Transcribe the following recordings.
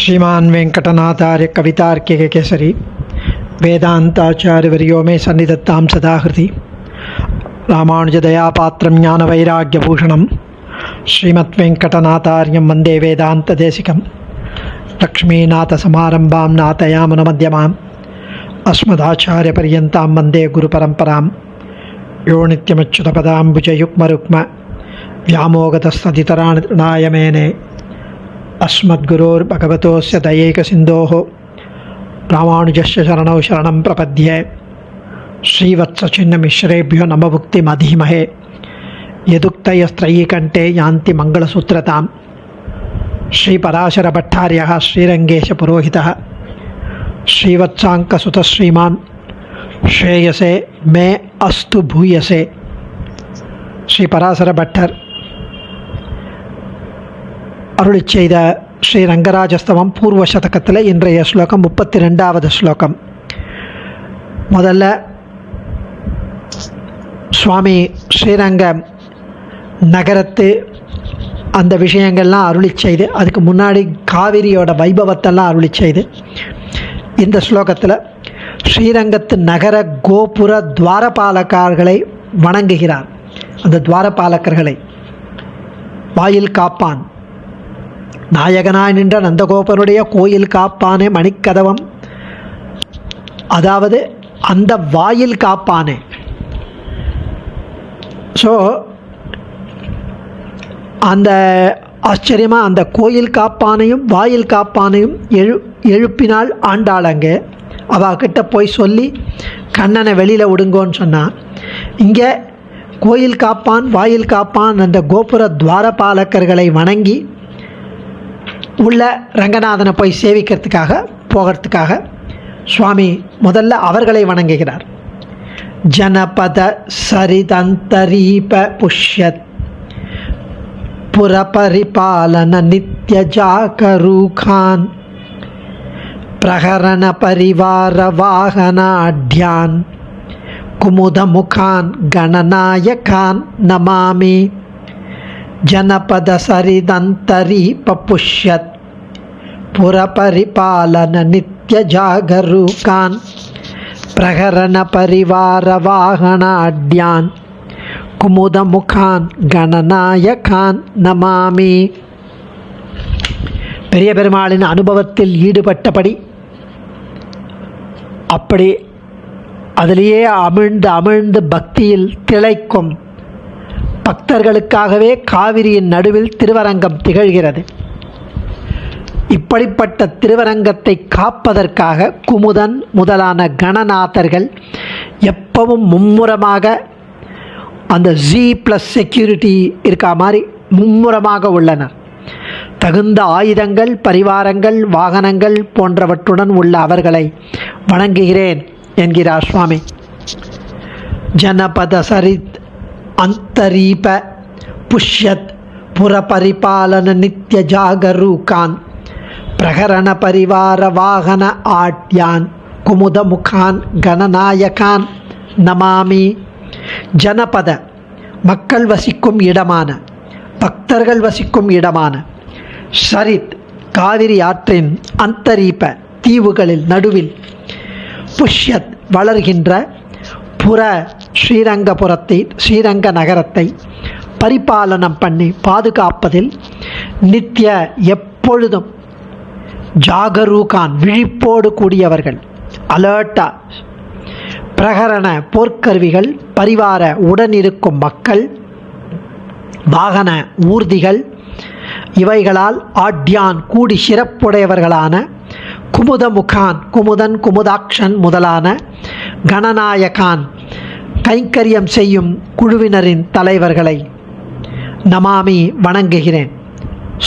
श्रीमान वेंकटनाथार्य कवितार्किक केसरी वेदांताचार्यवर्यो मे सन्निधत्तां सदा हृदि रामानुजदयापात्रं ज्ञानवैराग्यभूषणं श्रीमद्वेंकटनाथार्यं वन्दे वेदान्तदेशिकं लक्ष्मीनाथसमारम्भां नाथयामुनमध्यमाम् अस्मदाचार्यपर्यन्तां वन्दे गुरुपरम्परां यो नित्यमच्युतपदाम्बुजयुग्मरुक्म व्यामोगतस्तदितराणि मेने अस्मद्गुरोर्भगवतोस्य दयैकसिन्धोः रामानुजस्य शरणौ शरणं प्रपद्ये श्रीवत्सचिन्नमिश्रेभ्यो नमभुक्तिमधीमहे यदुक्तयस्त्रयीकण्ठे यान्ति मङ्गलसूत्रतां श्रीपराशरभट्टार्यः श्रीरङ्गेशपुरोहितः श्रीवत्साङ्कसुतः श्रीमान् श्रेयसे मे अस्तु भूयसे. श्रीपराशरभट्टர் அருளி செய்த ஸ்ரீ ரங்கராஜஸ்தவம் பூர்வ சதகத்தில் இன்றைய ஸ்லோகம் 32வது ஸ்லோகம். முதல்ல சுவாமி ஸ்ரீரங்க நகரத்து அந்த விஷயங்கள்லாம் அருளி செய்து, அதுக்கு முன்னாடி காவிரியோட வைபவத்தெல்லாம் அருளி செய்து, இந்த ஸ்லோகத்தில் ஸ்ரீரங்கத்து நகர கோபுர துவாரபாலகர்களை வணங்குகிறார். அந்த துவாரபாலகர்களை வாயில் காப்பான், நாயகனாய் நின்ற நந்தகோபனுடைய கோயில் காப்பானே மணிக்கதவம், அதாவது அந்த வாயில் காப்பானே. ஸோ அந்த ஆச்சரியமாக அந்த கோயில் காப்பானையும் வாயில் காப்பானையும் எழுப்பினால் ஆண்டாளங்க அவகிட்ட போய் சொல்லி கண்ணனை வெளியில் விடுங்கோன்னு சொன்னான். இங்கே கோயில் காப்பான் வாயில் காப்பான் அந்த கோபுர துவாரபாலகர்களை வணங்கி உள்ள ரங்கநாதனை போய் சேவிக்கிறதுக்காக போகிறதுக்காக சுவாமி முதல்ல அவர்களை வணங்குகிறார். ஜனபத சரிதந்தரீப புஷ்யத் புரபரிபாலன நித்ய ஜாகரூகான் பிரகரண பரிவார வாகனாட்யான் குமுதமுகான் கணநாயகான் நமாமி. ஜனபத சரிதந்தரீப புஷ்யத் புரபரிபாலன நித்ய ஜாகரூகான் பிரகரண பரிவார வாகனாட்யான் குமுதமுகான் கணநாயகான் நமாமி. பெரிய பெருமாளின் அனுபவத்தில் ஈடுபட்டபடி அப்படி அதிலேயே அமிழ்ந்து பக்தியில் திளைக்கும் பக்தர்களுக்காகவே காவிரியின் நடுவில் திருவரங்கம் திகழ்கிறது. இப்படிப்பட்ட திருவரங்கத்தை காப்பதற்காக குமுதன் முதலான கணநாதர்கள் எப்பவும் மும்முரமாக அந்த G+ செக்யூரிட்டி இருக்கா மாதிரி மும்முரமாக உள்ளனர். தகுந்த ஆயுதங்கள், பரிவாரங்கள், வாகனங்கள் போன்றவற்றுடன் உள்ள அவர்களை வணங்குகிறேன் என்கிறார் சுவாமி. ஜனபத சரித் அந்தரீப புஷ்யத் புரபரிபாலன நித்ய ஜாகரூகான் பிரகரண பரிவார வாகன ஆட்யான் குமுதமுகான் கணநாயகான் நமாமி. ஜனபத மக்கள் வசிக்கும் இடமான, பக்தர்கள் வசிக்கும் இடமான, சரித் காவிரி ஆற்றின் அந்தரீப தீவுகளில் நடுவில், புஷ்யத் வளர்கின்ற, புற ஸ்ரீரங்கபுரத்தை ஸ்ரீரங்க நகரத்தை பரிபாலனம் பண்ணி பாதுகாப்பதில் நித்திய எப்பொழுதும் ஜாகரூகான் விழிப்போடு கூடியவர்கள், அலர்ட்டா, பிரகரண போர்க்கருவிகள், பரிவார உடனிருக்கும் மக்கள், வாகன ஊர்திகள் இவைகளால் ஆட்யான் கூடி சிறப்புடையவர்களான குமுதமுகான் குமுதன் குமுதாக்ஷன் முதலான கணநாயகான் கைங்கரியம் செய்யும் குழுவினரின் தலைவர்களை நமாமி வணங்குகிறேன்.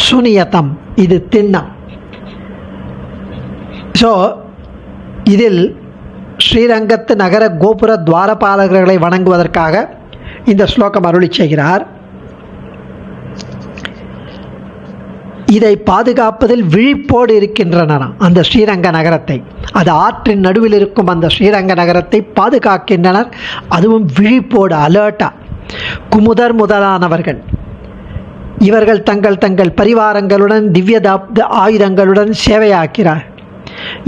சுனியதம் இது திண்ணம். ஸோ இதில் ஸ்ரீரங்கத்து நகர கோபுர துவாரபாலகர்களை வணங்குவதற்காக இந்த ஸ்லோகம் அருளி செய்கிறார். இதை பாதுகாப்பதில் விழிப்போடு இருக்கின்றனர். அந்த ஸ்ரீரங்க நகரத்தை, அது ஆற்றின் நடுவில் இருக்கும் அந்த ஸ்ரீரங்க நகரத்தை பாதுகாக்கின்றனர். அதுவும் விழிப்போடு, அலர்ட்டா. குமுதர் முதலானவர்கள் இவர்கள் தங்கள் தங்கள் பரிவாரங்களுடன் திவ்ய ஆயுதங்களுடன் சேவையாக்கிறார்.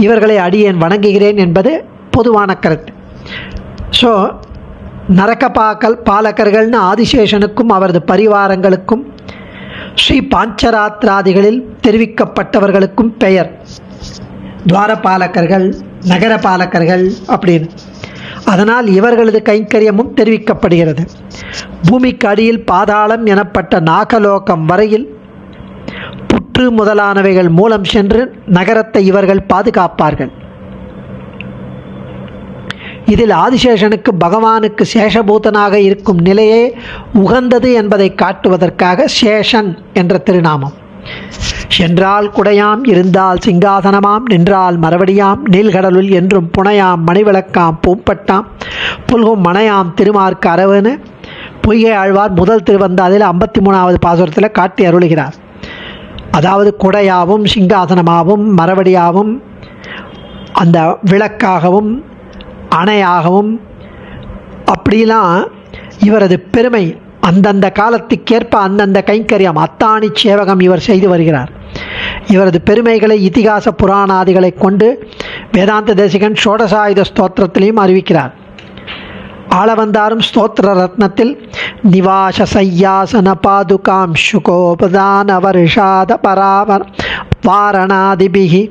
இவர்களை அடியேன் வணங்குகிறேன் என்பது பொதுவான கருத்து. ஸோ நரக பாலகர்கள்னு ஆதிசேஷனுக்கும் அவரது பரிவாரங்களுக்கும் ஸ்ரீ பாஞ்சராத்திராதிகளில் தெரிவிக்கப்பட்டவர்களுக்கும் பெயர். துவாரபாலகர்கள், நகரபாலகர்கள் அப்படின்னு. அதனால் இவர்களது கைங்கரியமும் தெரிவிக்கப்படுகிறது. பூமிக்கு அடியில் பாதாளம் எனப்பட்ட நாகலோகம் வரையில் புற்று முதலானவைகள் மூலம் சென்று நகரத்தை இவர்கள் பாதுகாப்பார்கள். இதில் ஆதிசேஷனுக்கு பகவானுக்கு சேஷபூதனாக இருக்கும் நிலையே உகந்தது என்பதை காட்டுவதற்காக சேஷன் என்ற திருநாமம். சென்றால் குடையாம், இருந்தால் சிங்காசனமாம், நின்றால் மறுபடியாம், நீள்கடலுள் என்றும் புனையாம், மணிவிளக்காம், பூம்பட்டாம், புல்கும் மனையாம், திருமார்க்கு அரவனு பொய்கை ஆழ்வார் முதல் திருவந்தாதில் 53வது பாசுரத்தில் காட்டி அருளுகிறார். அதாவது குடையாவும் சிங்காசனமாகவும் மறுபடியாகவும் அந்த விளக்காகவும் அணையாகவும் அப்படிலாம் இவரது பெருமை. அந்தந்த காலத்துக்கேற்ப அந்தந்த கைங்கரியம் அத்தாணி சேவகம் இவர் செய்து வருகிறார். இவரது பெருமைகளை இதிகாச புராணாதிகளை கொண்டு வேதாந்த தேசிகன் ஷோடசாயுத ஸ்தோத்திரத்திலையும் அறிவிக்கிறார். ஆளவந்தாரும் ஸ்தோத்திர ரத்னத்தில் நிவாச சையாசன பாதுகாம் சுகோபதான வருஷாத பராவர் வாரணாதிபிகி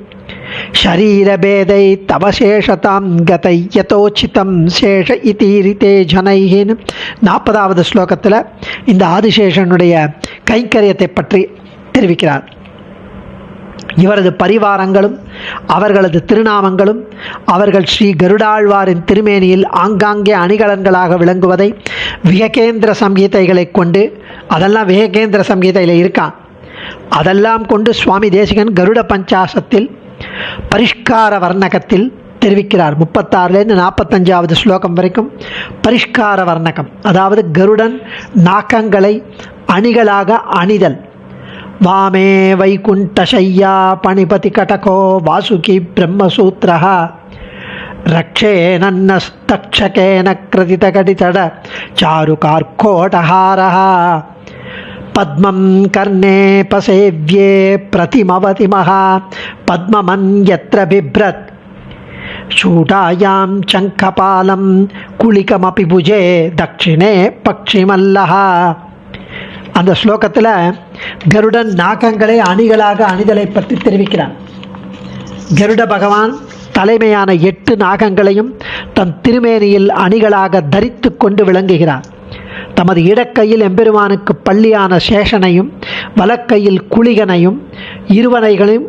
ஷரீரபேதை தவசேஷதாம் கதை யதோச்சிதம் சேஷ இதீரிதே ஜனைஹின் 40வது ஸ்லோகத்தில் இந்த ஆதிசேஷனுடைய கைங்கரியத்தை பற்றி தெரிவிக்கிறார். இவரது பரிவாரங்களும் அவர்களது திருநாமங்களும் அவர்கள் ஸ்ரீ கருடாழ்வாரின் திருமேனியில் ஆங்காங்கே அணிகலன்களாக விளங்குவதை விவேகேந்திர சம்ஹிதைகளை கொண்டு, அதெல்லாம் விவேகேந்திர சம்ஹிதையில் இருக்கான், அதெல்லாம் கொண்டு சுவாமி தேசிகன் கருட பஞ்சாசத்தில் பரிஷ்கார வர்ணகத்தில் தெரிவிக்கிறார். 36லேருந்து 45வது ஸ்லோகம் வரைக்கும் பரிஷ்கார வர்ணகம், அதாவது கருடன் நாக்கங்களை அணிகளாக அணிதல். வாமே வைகுண்டசையா பணிபதி கடகோ வாசுகி பிரம்மசூத்ரஹ ரக்ஷேனன்னஸ்தக்ஷகேன கிருதிதகடிதட சாருகார்கோடஹாரஹ பத்மம் கர்ணே பசேவ்யே பிரதிமவதிமஹ பத்மமன் யத்ர பிப்ரத் சூடாயாம் சங்கபாலம் குளிகமபி புஜே தட்சிணே பக்ஷிமல்லஹ. அந்த ஸ்லோகத்தில் கருடன் நாகங்களை அணிகளாக அணிதலை பற்றி தெரிவிக்கிறார். கருட பகவான் தலைமையான 8 நாகங்களையும் தன் திருமேனியில் அணிகளாக தரித்து கொண்டு விளங்குகிறார். தமது இடக்கையில் எம்பெருமானுக்கு பள்ளியான சேஷனையும் வலக்கையில் குளிகனையும் இருவனைகளையும்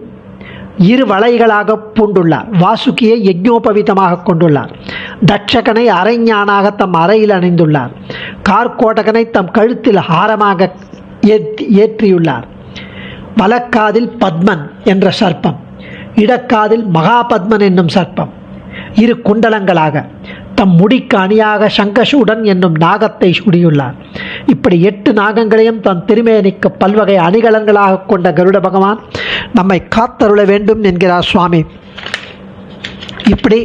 இரு வளைகளாக பூண்டுள்ளார். வாசுகியை யஜ்ஞோபவிதமாக கொண்டுள்ளார். தட்சகனை அரைஞானாக தம் அறையில் அணிந்துள்ளார். கார்கோடகனை தம் கழுத்தில் ஹாரமாக ஏற்றியுள்ளார். வலக்காதில் பத்மன் என்ற சர்ப்பம், இடக்காதில் மகாபத்மன் என்னும் சர்ப்பம் இரு குண்டலங்களாக தம் முடிக்கு அணியாக சங்கசூடன் என்னும் நாகத்தை சூடியுள்ளார். இப்படி 8 நாகங்களையும் தன் திருமேனிக்கு பல்வகை அணிகலன்களாக கொண்ட கருட பகவான் நம்மை காத்தருள வேண்டும் என்கிறார் சுவாமி. இப்படி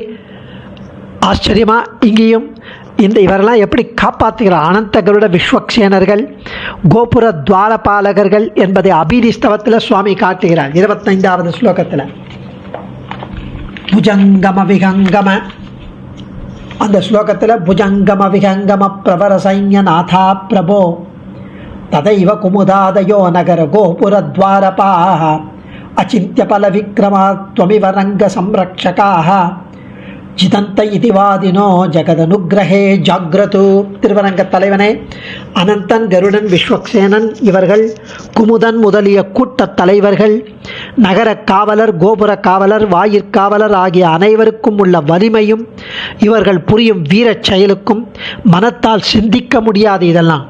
ஆச்சரியமா இங்கேயும் இவரெல்லாம் எப்படி காப்பாற்றுகிறார். அனந்த கருட விஸ்வக்சேனர்கள், கோபுர துவாரபாலகர்கள் என்பதை அபிதிஸ்தவத்தில் சுவாமி காட்டுகிறார். 25வது ஸ்லோகத்தில் புஜங்கம விகங்கம, அந்த ஸ்லோகத்தில் புஜங்கம விகங்கம பிரபர சைன்ய நாதா பிரபோ ததைவ குமுதாதயோ நகர கோபுர துவாரபாஹ அச்சிந்திய பல விக்ரமா த்வமிவ ரங்க சம்ரக்ஷகாஹ ஜிதந்த இதிவாதினோ ஜகதனுகிரகே ஜாக்ரது. திருவரங்க தலைவனே, அனந்தன், கருடன், விஸ்வக்சேனன் இவர்கள் குமுதன் முதலிய கூட்டத் தலைவர்கள், நகர காவலர், கோபுர காவலர், வாயிற்காவலர் ஆகிய அனைவருக்கும் உள்ள வலிமையும் இவர்கள் புரியும் வீரச் செயலுக்கும் மனத்தால் சிந்திக்க முடியாது. இதெல்லாம்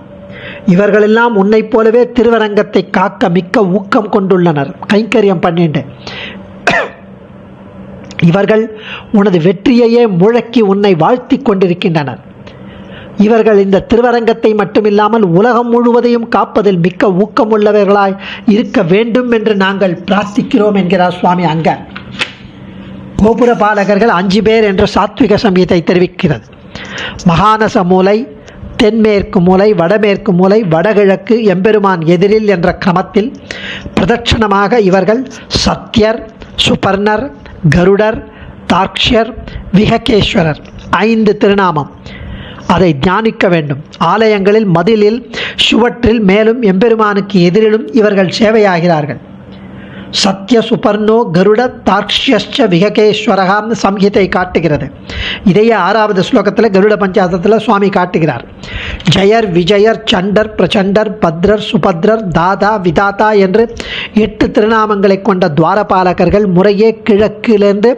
இவர்களெல்லாம் உன்னை போலவே திருவரங்கத்தை காக்க மிக்க ஊக்கம் கொண்டுள்ளனர். கைங்கரியம் பண்ணிட்டு இவர்கள் உனது வெற்றியையே முழக்கி உன்னை வாழ்த்தி கொண்டிருக்கின்றனர். இவர்கள் இந்த திருவரங்கத்தை மட்டுமில்லாமல் உலகம் முழுவதையும் காப்பதில் மிக்க ஊக்கமுள்ளவர்களாய் இருக்க வேண்டும் என்று நாங்கள் பிரார்த்திக்கிறோம் என்கிறார் சுவாமி. அங்க கோபுர பாலகர்கள் 5 பேர் என்று சாத்விக சம்ஹிதை தெரிவிக்கிறது. மகானச மூலை, தென்மேற்கு மூலை, வடமேற்கு மூலை, வடகிழக்கு, எம்பெருமான் எதிரில் என்ற கிரமத்தில் பிரதட்சணமாக இவர்கள் சத்யர், சுபர்ணர், கருடர், தார்க்ஷ்யர், விஹகேஸ்வரர் 5 திருநாமம். அதை தியானிக்க வேண்டும். ஆலயங்களில், மதிலில், சுவற்றில், மேலும் எம்பெருமானுக்கு எதிரிலும் இவர்கள் சேவையாகிறார்கள். சத்ய சுபர்ணோ கருட தார்க்ஷ்யஸ்ச விஹகேஸ்வரகான்னு சம்ஹிதை காட்டுகிறது. இதையே 6வது ஸ்லோகத்தில் கருட பஞ்சாசத்தில் சுவாமி காட்டுகிறார். ஜெயர், விஜயர், சண்டர், பிரச்சண்டர், பத்ரர், சுபத்ரர், தாதா, விதாதா என்று 8 திருநாமங்களை கொண்ட துவாரபாலகர்கள் முறையே கிழக்கிலிருந்து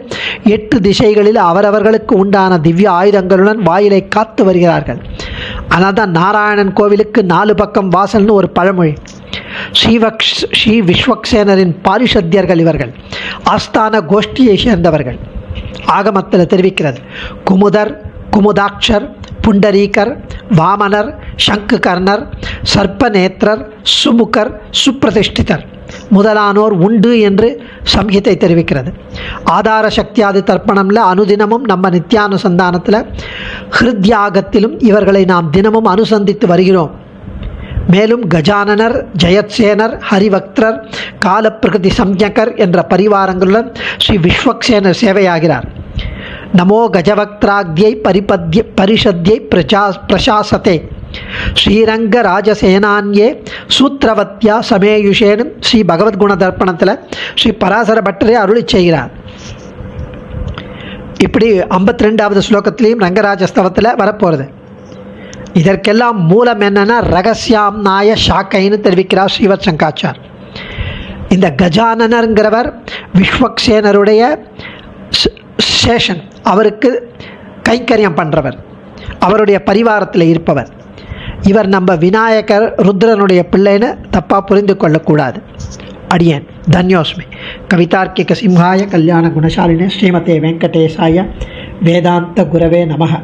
8 திசைகளில் அவரவர்களுக்கு உண்டான திவ்ய ஆயுதங்களுடன் வாயிலை காத்து வருகிறார்கள். அதனால் தான் நாராயணன் கோவிலுக்கு 4 பக்கம் வாசல்னு ஒரு பழமொழி. ஸ்ரீ விஸ்வக்சேனரின் பாரிஷத்தியர்கள் இவர்கள். ஆஸ்தான கோஷ்டியை சேர்ந்தவர்கள். ஆகமத்தில் தெரிவிக்கிறது. குமுதர், குமுதாட்சர், புண்டரீகர், வாமனர், சங்குகர்ணர், சர்ப்பநேத்திரர், சுமுகர், சுப்பிரதிஷ்டிதர் முதலானோர் உண்டு என்று சம்ஹிதை தெரிவிக்கிறது. ஆதார சக்தியாதி தர்ப்பணம்ல அனுதினமும் நம்ம நித்தியானுசந்தானத்தில் ஹிருத்யாகத்திலும் இவர்களை நாம் தினமும் அனுசந்தித்து வருகிறோம். மேலும் கஜானனர், ஜெயத்சேனர், ஹரிவக்திரர், காலப்பிரகிருதி சம்ஞகர் என்ற பரிவாரங்களுடன் ஸ்ரீ விஸ்வக்சேனர் சேவையாகிறார். நமோ கஜவக்திராக்தியை பரிஷத்யை பிரசாசத்தே ஸ்ரீரங்க ராஜசேனான்யே சூத்திரவத்யா சமேயுஷேனும் ஸ்ரீ பகவத்குண தர்ப்பணத்தில் ஸ்ரீ பராசர பட்டரே அருளி செய்கிறார். இப்படி 52வது ஸ்லோகத்திலையும் ரங்கராஜஸ்தவத்தில் வரப்போகிறது. இதற்கெல்லாம் மூலம் என்னன்னா ரகசியாம் நாய ஷாக்கைன்னு தெரிவிக்கிறார் ஸ்ரீவத் சங்காச்சார். இந்த கஜானனருங்கிறவர் விஸ்வக்சேனருடைய சேஷன், அவருக்கு கைங்கரியம் பண்ணுறவர், அவருடைய பரிவாரத்தில் இருப்பவர். இவர் நம்ம விநாயகர் ருத்ரனுடைய பிள்ளைன்னு தப்பாக புரிந்து கொள்ளக்கூடாது. அடியேன் தன்யோஸ்மி. கவிதார்க்கிக சிம்ஹாய கல்யாண குணசாலினே ஸ்ரீமதே வெங்கடேசாய வேதாந்த குரவே நமஹ.